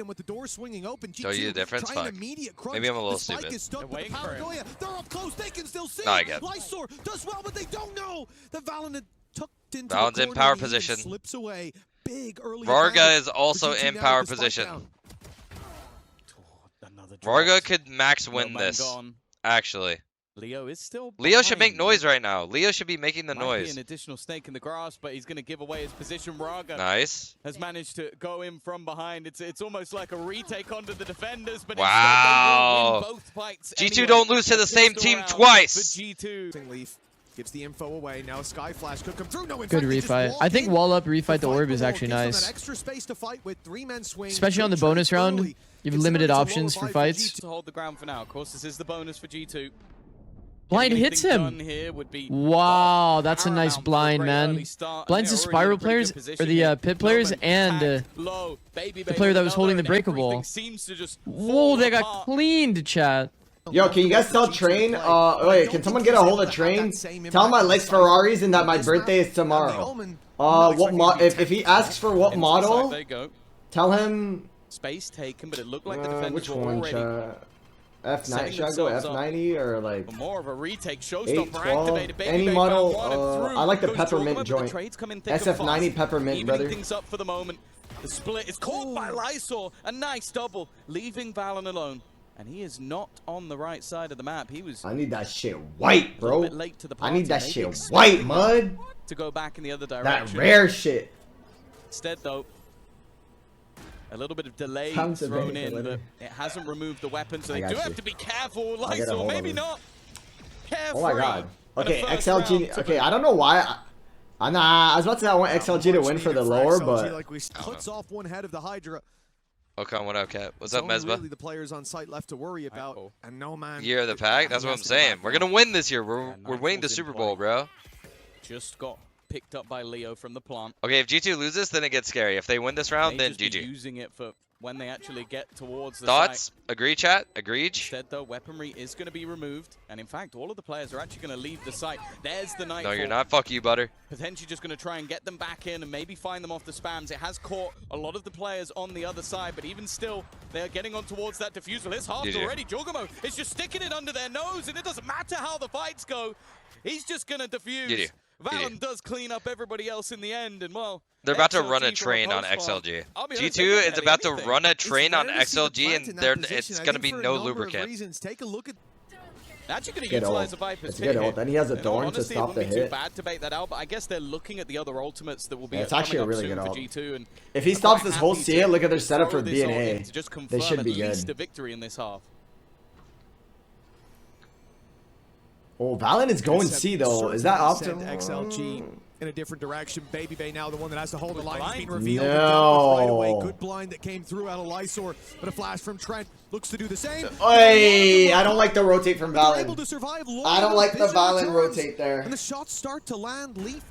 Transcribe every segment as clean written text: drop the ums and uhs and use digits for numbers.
with the door swinging open. Show you the difference. Fuck. Maybe I'm a little stupid. They're up close. They can still see. No, I get. Lysor does well, but they don't know that Valorant tucked into Valorant's the in power position. Slips away. Big early. Varga is also in power position. Varga could max win this. Actually. Leo is still. Leo should make noise right now. Leo should be making the noise. Be an additional snake in the grass, but he's going to give away his position. Varga nice. Has managed to go in from behind. It's almost like a retake onto the defenders, but wow. Both fights G2 anyway. don't lose to the same team twice. G2 Leaf gives the info away. Now Sky Flash could come through. No, good refight. I think wall up refight the orb is actually nice. Extra space to fight with 3-man swing. Especially on the bonus round. You have limited options for fights. To hold the ground for now. Of course, this is the bonus for G2. Blind hits him. Wow, that's a nice blind, man. Blinds the spiral players, or the pit players, and the player that was holding the breakable. Whoa, they got cleaned, chat. Yo, can you guys tell Train? Wait, can someone get a hold of Train? Tell him I like Ferraris and that my birthday is tomorrow. If he asks for what model, tell him. Space taken, but it looked like the defenders which one? F9, should I go F90 or like more of a retake? 812? Any model? I like the peppermint joint. SF90 peppermint, brother. Things up for the moment. The split is caught by Lysor. A nice double, leaving Valorant alone. And he is not on the right side of the map. He was. I need that shit white, bro. Late to the I need that shit white, mud. To go back in the other direction. That rare shit. Instead, though, a little bit of delay thrown in, but it hasn't removed the weapon, so they do have to be careful. Lysor, maybe not. Careful. Oh my god. Okay, XLG. Okay, I don't know why. I was about to say I want XLG to win for the lower, but. Like we cuts off one head of the Hydra. Okay, what up, Cat? What's up, Mesba? Really the players on site left to worry about, and no man. Year of the pack. That's what I'm saying. We're gonna win this year. We're winning the Super Bowl, bro. Just got picked up by Leo from the plant. Okay, if G2 loses, then it gets scary. If they win this round, then GG. Using it for when they actually get towards the thoughts? Site. Agree, chat? Agreed. Instead, though, weaponry is going to be removed, and in fact, all of the players are actually going to leave the site. There's the Nightfall. No, you're not. Fuck you, butter. Potentially just going to try and get them back in and maybe find them off the spams. It has caught a lot of the players on the other side, but even still, they are getting on towards that defusal. It's halved already. Jorgamo is just sticking it under their nose, and it doesn't matter how the fights go. He's just going to defuse. Valorant does clean up everybody else in the end, and well, they're about to run a train on XLG. G2 is about to run a train on XLG, and it's going to be no lubricant. Take a look at. Actually going to utilize the Viper's hit. Then he has a Thorn to stop the hit. Too bad to bait that out, but I guess they're looking at the other ultimates that will be. It's actually a really good ult. G2, and if he stops this whole CA, look at their setup for BNA. They should be good. A victory in this half. Oh, Valorant is going C though. Is that optimal? XLG in a different direction. Baby Bay now the one that has to hold the line. Being revealed. No. Right away. Good blind that came through out of Lysor, but a flash from Trent looks to do the same. Hey, I don't like the rotate from Valorant. Able to survive. I don't like the Valorant rotate there. And the shots start to land. Leaf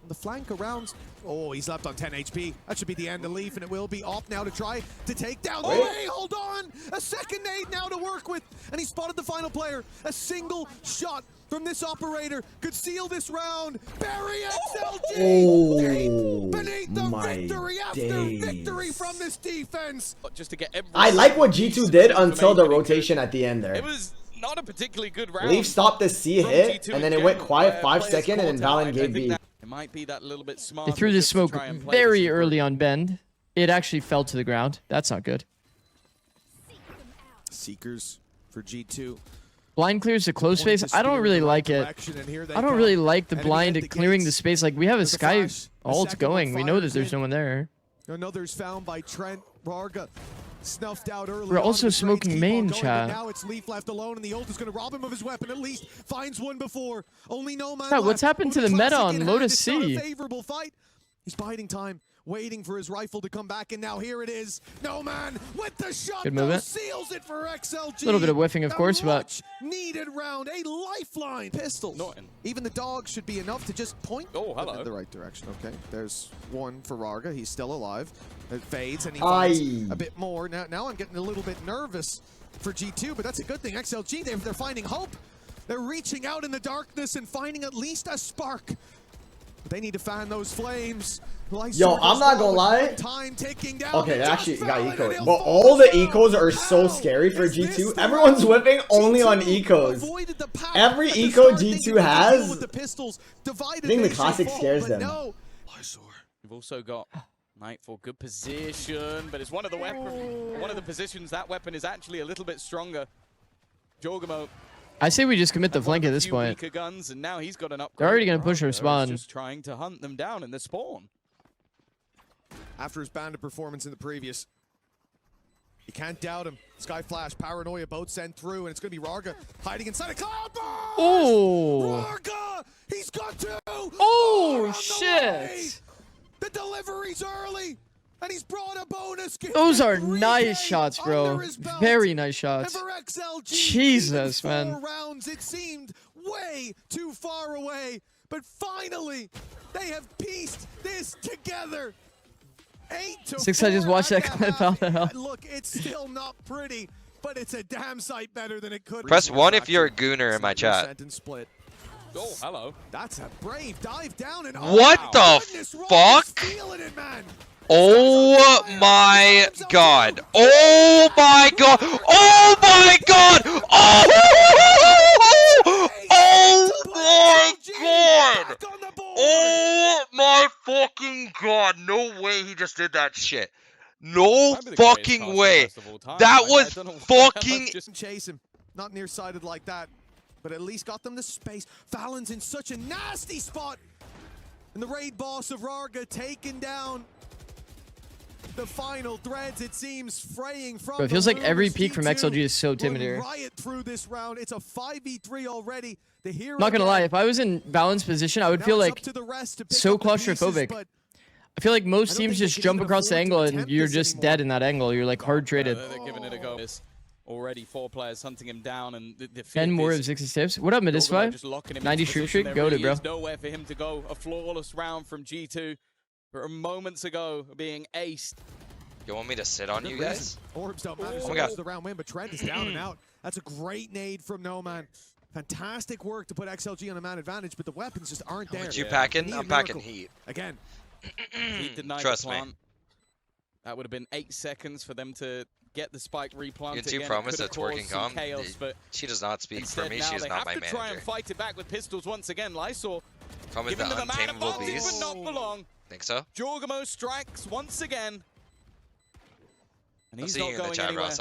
on the flank around. Oh, he's left on 10 HP. That should be the end of Leaf, and it will be off now to try to take down. Hey, hold on! A second nade now to work with, and he spotted the final player. A single shot from this operator could seal this round. Bury XLG! Beneath the victory after victory from this defense. Just to get I like what G2 did until the rotation at the end there. It was not a particularly good round. Leaf stopped the C hit, and then it went quiet 5 seconds, and then Valorant gave B. It might be that little bit smarter. They threw the smoke very early on Bend. It actually fell to the ground. That's not good. Seekers for G2. Blind clears the close space. I don't really like it. I don't really like the blind clearing the space. Like, we have a Sky ult going. We know that there's no one there. Another's found by Trent. Varga snuffed out early. We're also smoking main, chat. Now it's Leaf left alone, and the ult is going to rob him of his weapon. At least finds one before. Only no man left. What's happened to the meta on Lotus C? Favorable fight. He's biding time, waiting for his rifle to come back, and now here it is. No man with the shot. Good movement. Seals it for XLG. A little bit of whiffing, of course, but needed round. A lifeline. Pistols. Even the dog should be enough to just point in the right direction. Okay, there's one for Varga. He's still alive. It fades, and he finds a bit more. Now I'm getting a little bit nervous for G2, but that's a good thing. XLG, they're finding hope. They're reaching out in the darkness and finding at least a spark. They need to fan those flames. Yo, I'm not gonna lie. Time ticking down. Okay, they actually got ecos. But all the ecos are so scary for G2. Everyone's whipping only on ecos. Every eco G2 has. I think the classic scares them. We've also got Nightfall, good position, but it's one of the positions that weapon is actually a little bit stronger. Jorgamo. I say we just commit the flank at this point. Guns, and now he's got an upgrade. They're already gonna push their spawn. Just trying to hunt them down in the spawn. After his bandit performance in the previous, you can't doubt him. Sky Flash, Paranoia both sent through, and it's gonna be Rarga hiding inside a cloud. Oh! Rarga, he's got two. Oh shit! The delivery's early, and he's brought a bonus. Those are nice shots, bro. Very nice shots. And for XLG, Jesus, man. 4 rounds, it seemed way too far away, but finally, they have pieced this together. 8-4. Six, I just watched that clip. How the hell? Look, it's still not pretty, but it's a damn sight better than it could. Press 1 if you're a gooner in my chat. Split. Oh, hello. That's a brave dive down and what the fuck? Oh my god. Oh my god. Oh my god. Oh! Oh my god. Oh my fucking god. No way he just did that shit. No fucking way. That was fucking... Just chase him. Not nearsighted like that. But at least got them the space. Fallon's in such a nasty spot. And the raid boss of Rarga taken down. The final threads, it seems, fraying from. Bro, it feels like every peak from XLG is so timid here. Riot through this round. It's a 5v3 already. The hero. Not gonna lie, if I was in Valorant's position, I would feel like so claustrophobic. I feel like most teams just jump across the angle and you're just dead in that angle. You're like hard traded. They're giving it a go. Already 4 players hunting him down, and the 10 more of 6 tips. What up, Midisfy? 90 shoot streak, go to bro. Nowhere for him to go. A flawless round from G2. But moments ago, being aced. You want me to sit on you guys? Orbs don't matter. Oh my god. The round win, but Trent is down and out. That's a great nade from Noman. Fantastic work to put XLG on a man advantage, but the weapons just aren't there. What you packing? I'm packing heat. Again. Heat denied Trust the plant. me. That would have been 8 seconds for them to get the spike replanted. You two promise that's working calm. She does not speak for me. She is not my manager. Try and fight it back with pistols once again. Lysor giving the untamable beast. But not for long. Think so? Jorgamo strikes once again. And he's not going anywhere.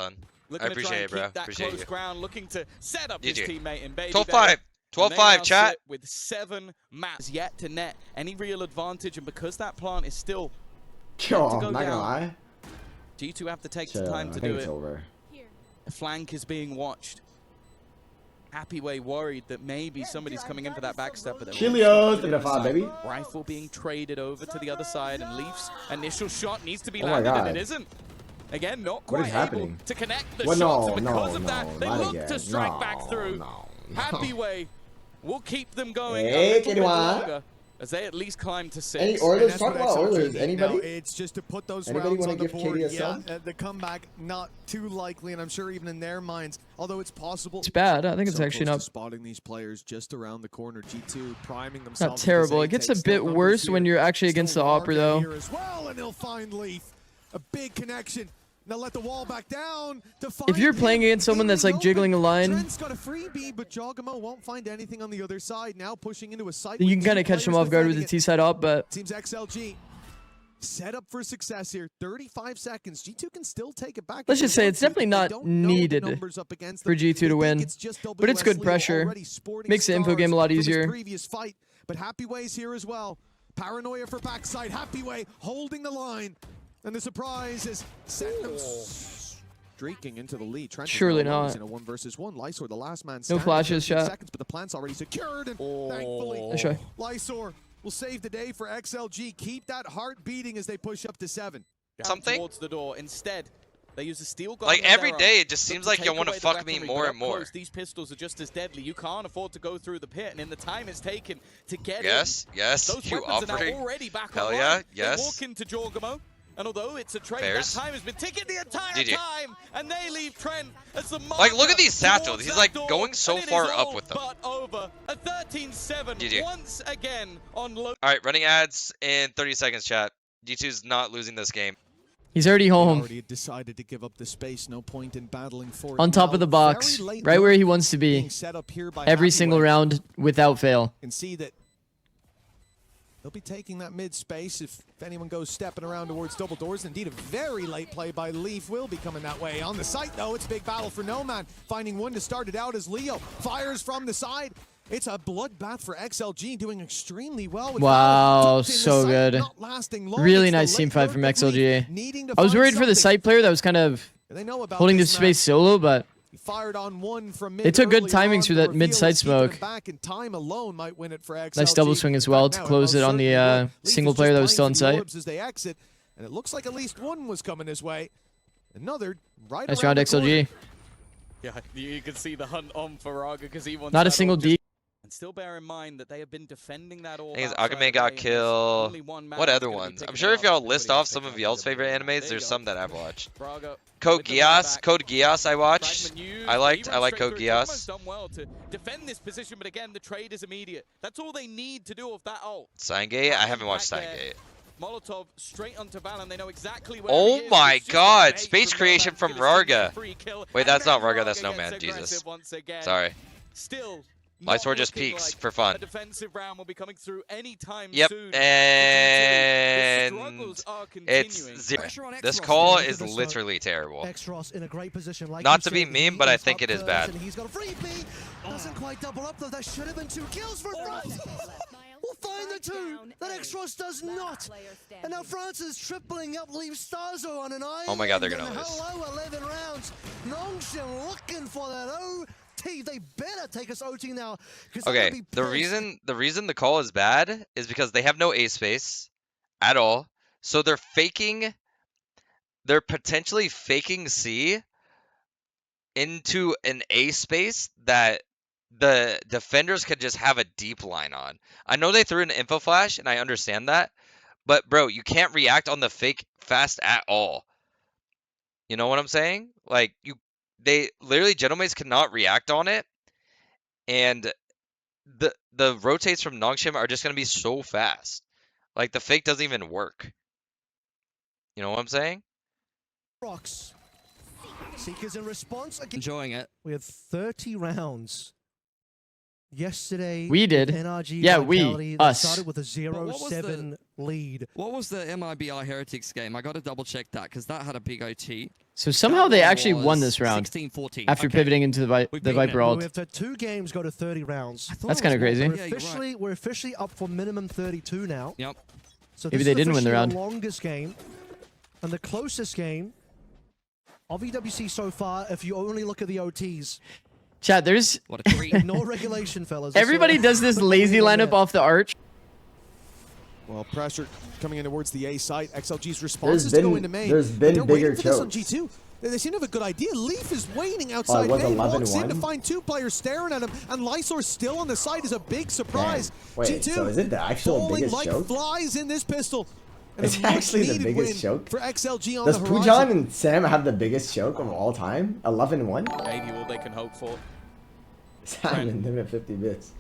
I appreciate it, bro. Appreciate you. Ground, looking to set up his teammate in baby. 12-5. 12-5, chat. With 7 maps yet to net any real advantage, and because that plant is still Yo, I'm not gonna lie. G2 have to take some time to do it. Over. The flank is being watched. Happyway worried that maybe somebody's coming in for that backstep. Chilios, baby. Rifle being traded over to the other side, and Leaf's initial shot needs to be landed, and it isn't. Again, not quite able to connect the shots, and because of that, they look to strike back through. Happyway will keep them going a little bit longer, as they at least climb to 6. Any Oilers? Talk about Oilers. Anybody? It's just to put those Anybody rounds on the give board. KD a sub? The comeback not too likely, and I'm sure even in their minds, although it's possible. It's bad. I think it's actually not. Spotting these players just around the corner. G2 priming themselves. Not terrible. It gets a bit worse when you're actually against the Opera, though. As well, and he'll find Leaf. A big connection. Now let the wall back down to find if you're playing against someone that's like jiggling a line, Trent's got a freebie, but Jorgamo won't find anything on the other side. Now pushing into a site. You can kind of catch them off guard with the T side up, but seems XLG set up for success here. 35 seconds. G2 can still take it back. Let's just say it's definitely not needed for G2 to win, but it's good pressure. Makes the info game a lot easier. Previous fight, but Happyway's here as well. Paranoia for backside. Happyway holding the line. And the surprise is sent them streaking into the lead. Trent surely not. In a 1v1. Lysor, the last man. No flashes, shot. Seconds, but the plant's already secured. And thankfully, Lysor will save the day for XLG. Keep that heart beating as they push up to 7. Something towards the door. Instead, they use a steel gun. Like every day, it just seems like you want to fuck me more and more. These pistols are just as deadly. You can't afford to go through the pit, and in the time it's taken to get yes, in. Yes, those you weapons are offering. now already back Hell online. yeah, yes. They walk into Jorgamo. And although it's a trade, Bears. that time has been ticking the entire time. and they leave Trent as the like, look at these satchels. He's like going so far up with them. Over a 13-7 once again on Lotu. All right, running ads in 30 seconds, chat. G2's not losing this game. He's already home. Already decided to give up the space. No point in battling for it. On top of the box, right where he wants to be. Every single round without fail. And see that they'll be taking that mid space if anyone goes stepping around towards double doors. Indeed, a very late play by Leaf will be coming that way. On the site, though, it's a big battle for Nomad. Finding one to start it out as Leo fires from the side. It's a bloodbath for XLG, doing extremely well. Wow, so good. Really nice team fight from XLG. I was worried for the site player that was kind of holding this space solo, but they took good timings through that mid-side smoke. Nice double swing as well to close it on the single player that was still on site. And it looks like at least one was coming his way. Another right. Nice round, XLG. Yeah, you can see the hunt on Faraga because he wants not a single D. And still bear in mind that they have been defending that all. I think Agame got kill. What other ones? I'm sure if y'all list off some of y'all's favorite animes, there's some that I've watched. Code Geass I watched. I liked Code Geass. Done well to defend this position, but again, the trade is immediate. That's all they need to do off that ult. Steingate? I haven't watched Steingate. Molotov straight onto Valen. They know exactly where oh my god, space creation from Rarga. Wait, that's not Rarga, that's Nomad. Jesus. Sorry. Still, Lysor just peeks for fun. A defensive round will be coming through anytime soon. And it's 0. This call is literally terrible. Not to be mean, but I think it is bad. He's got a freebie. Doesn't quite double up though. That should have been 2 kills for France. We'll find the 2 that Xros does not. And now France is tripling up, leaves Starzo on an island. Oh my god, they're gonna lose. Hello, 11 rounds. Nongshim looking for that OT. They better take us OT now. Okay, the reason the call is bad is because they have no A space at all. So they're potentially faking C into an A space that the defenders could just have a deep line on. I know they threw an info flash, and I understand that, but bro, you can't react on the fake fast at all. You know what I'm saying? Like, they literally, Genomates cannot react on it, and the rotates from Nongshim are just gonna be so fast. Like, the fake doesn't even work. You know what I'm saying? Rocks. Seekers in response. Enjoying it. We had 30 rounds. Yesterday, we did. NRG yeah, we. Us. Started with a 0-7 lead. What was the MIBR Heretics game? I got to double check that because that had a big OT. So somehow they actually won this round 16-14. after pivoting into the Viper ult. We've had 2 games go to 30 rounds. That's kind of crazy. We're officially up for minimum 32 now. Yep. So maybe they didn't win the round. The longest game and the closest game of EWC so far. If you only look at the OTs. Chat, there's no regulation, fellas. Everybody does this lazy lineup off the arch. Well, pressure coming in towards the A site. XLG's response is to go into main. There's been bigger chokes. On G2. They seem to have a good idea. Leaf is waiting outside main, walks in to find 2 players staring at him, and Lysor still on the site is a big surprise. Wait, G2 so is it the actual biggest like choke? Flies in this pistol. And it's actually the biggest choke for XLG on Does the horizon. Pujan and Sam have the biggest choke of all time? 11-1? Maybe all they can hope for. Sam and them at 50 bits.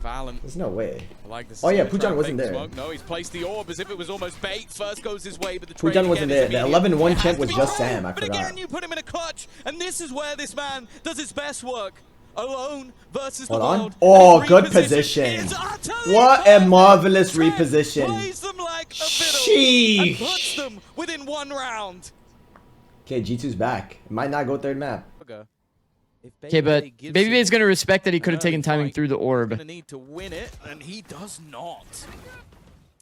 Valen. There's no way. I like this. Oh yeah, Pujan wasn't there. Smoke. No, he's placed the orb as if it was almost bait. First goes his way, but the Pujan wasn't there. The 11-1 champ was just Sam, I but forgot. Again, you put him in a clutch, and this is where this man does his best work. Alone versus Hold the on. world. Oh, good position. What a marvelous reposition. Plays them like a fiddle and puts them within 1 round. Okay, G2's back. It might not go 3rd map. Okay, but Babybay's gonna respect that he could have taken timing through the orb. Gonna need to win it, and he does not.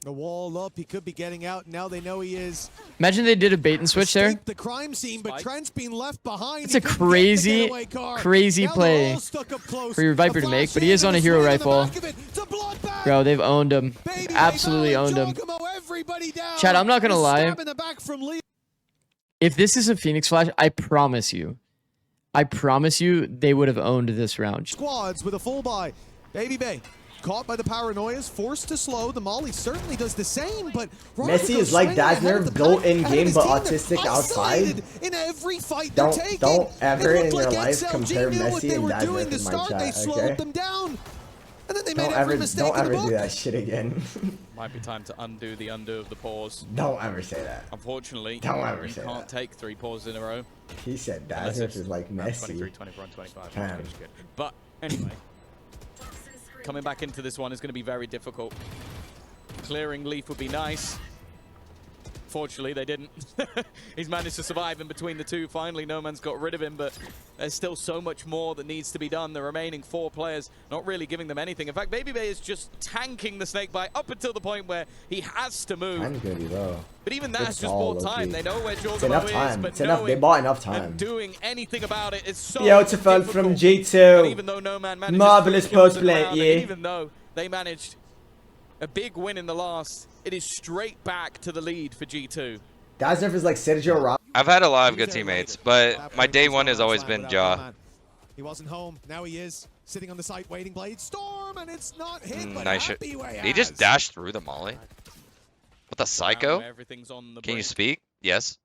The wall up, he could be getting out. Now they know he is. Imagine they did a bait and switch there. The crime scene, but Trent's been left behind. It's a crazy play for your Viper to make, but he is on a hero rifle. Bro, they've owned him. Absolutely owned him. Chad, I'm not gonna lie. If this is a Phoenix Flash, I promise you, they would have owned this round. Squads with a full buy. Baby Bay caught by the paranoias, forced to slow. The Molly certainly does the same, but Messi is like Dazner, built in game but autistic outside. In every fight don't ever in your like life XLG compare Messi and Dazner to in my start, chat, they slowed them down. And then they made every mistake don't ever in the book. do that shit again. Might be time to undo the undo of the pause. Don't ever say that. Unfortunately, don't ever you say can't take 3 pauses in a row. He said Dazner is like Messi. 23, 24, and 25. Good. But anyway, coming back into this one is going to be very difficult. Clearing Leaf would be nice. Fortunately, they didn't. He's managed to survive in between the two. Finally, No Man's got rid of him, but there's still so much more that needs to be done. The remaining 4 players not really giving them anything. In fact, Baby Bay is just tanking the Snakebite up until the point where he has to move. Time's gonna be low. But even that's just more time. They know where Jorgamo is, but it's enough. They bought enough time. And doing anything about it is so beautiful from G2. And even though No Man managed marvelous post play, yeah. Even though they managed a big win in the last, it is straight back to the lead for G2. Dazner is like Sergio Ramos. I've had a lot of good teammates, but my day one has always been Ja. He wasn't home. Now he is sitting on the site waiting. Blade Storm, and it's not hit. But nice shit. He just dashed through the Molly. What the psycho? Can you speak? Yes.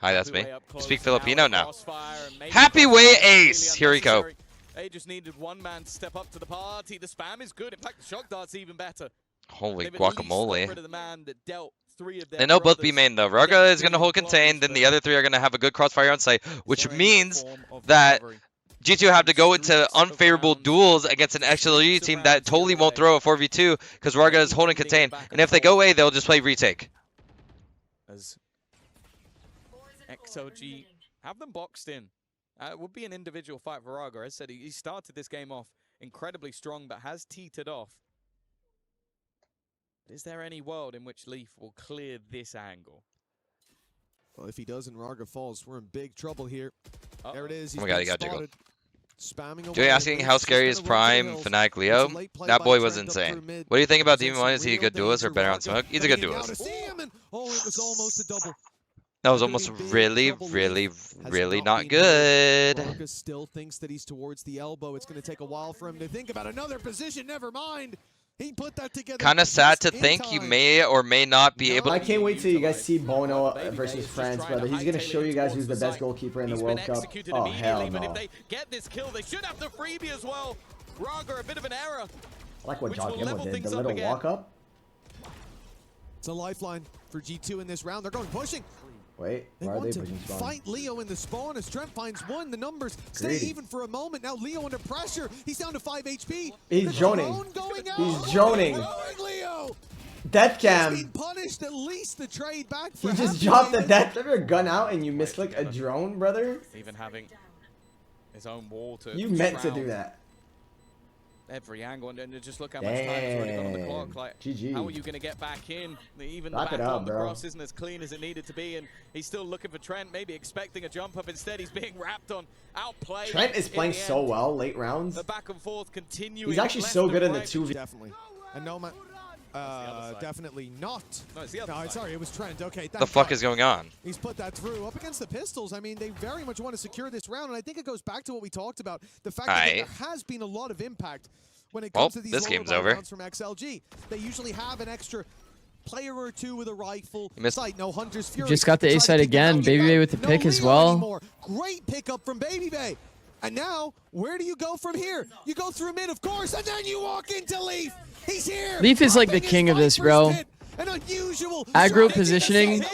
Hi, that's me. Speak Filipino now. Happy way ace. Here we go. They just needed one man to step up to the party. The spam is good. In fact, the shock dart's even better. Holy guacamole. They They know both B main though. Raga is going to hold contained, then the other 3 are going to have a good crossfire on site, which means that G2 have to go into unfavorable duels against an XLG team that totally won't throw a 4v2 because Raga is holding contained. And if they go away, they'll just play retake. As XLG have them boxed in. It would be an individual fight for Raga. As I said, he started this game off incredibly strong, but has teetered off. Is there any world in which Leaf will clear this angle? Well, if he does and Raga falls, we're in big trouble here. There it is. Oh my god, he got jiggled. Spamming away. Joey asking how scary is Prime Fnatic Leo? That boy was insane. What do you think about Demon 1? Is he a good duelist or better on smoke? He's a good duelist. Oh, it was almost a double. That was almost really not good. Raga still thinks that he's towards the elbow. It's going to take a while for him to think about another position. Never mind. He put that together. Kind of sad to think you may or may not be able to. I can't wait till you guys see Bono versus France, brother. He's going to show you guys who's the best goalkeeper in the World Cup. Oh, hell no. But if they get this kill, they should have the freebie as well. Raga, a bit of an error. I like what John Gimmo did, the little walk-up. It's a lifeline for G2 in this round. They're going pushing. Wait, why are they pushing spawn? Fight Leo in the spawn as Trent finds 1. The numbers stay even for a moment. Now Leo under pressure. He's down to 5 HP. He's droning. He's droning. Death cam. He's punished. At least the trade back. He just dropped the death. Have your gun out and you misclick a drone, brother? Even having his own wall to. You meant to do that. Every angle, and just look how much time has already gone on the clock. Like, GG. how are you going to get back in? Even the Wrap back it up, on the bro. cross isn't as clean as it needed to be, and he's still looking for Trent, maybe expecting a jump up. Instead, he's being wrapped on, outplayed. Trent is playing so well late rounds. The back and forth continuing. He's actually so good in the 2v. Definitely. And no man. Definitely not. No, it's the other side. Sorry, it was Trent. Okay. The fuck is going on? He's put that through. Up against the Pistols, I mean, they very much want to secure this round, and I think it goes back to what we talked about. The fact that there has been a lot of impact when it comes to these rounds from XLG. They usually have an extra player or 2 with a rifle. Sight, no Hunter's Fury. Just got the A side again. Baby Bay with the pick as well. Anymore. Great pickup from Baby Bay. And now, where do you go from here? You go through mid, of course, and then you walk into Leaf. He's here. Leaf is like the king of this, bro. Aggro positioning.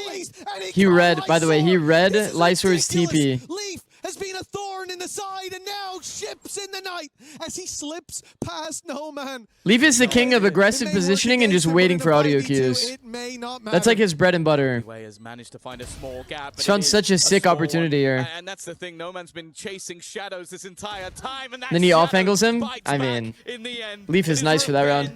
He read, by the way, he read Lysor's TP. Leaf has been a thorn in the side and now ships in the night as he slips past No Man. Leaf is the king of aggressive positioning and just waiting for audio cues. That's like his bread and butter. Has managed to find a small gap. He's found such a sick opportunity here. And that's the thing, No Man's been chasing shadows this entire time. And then he off angles him. I mean, in the end, Leaf is nice for that round.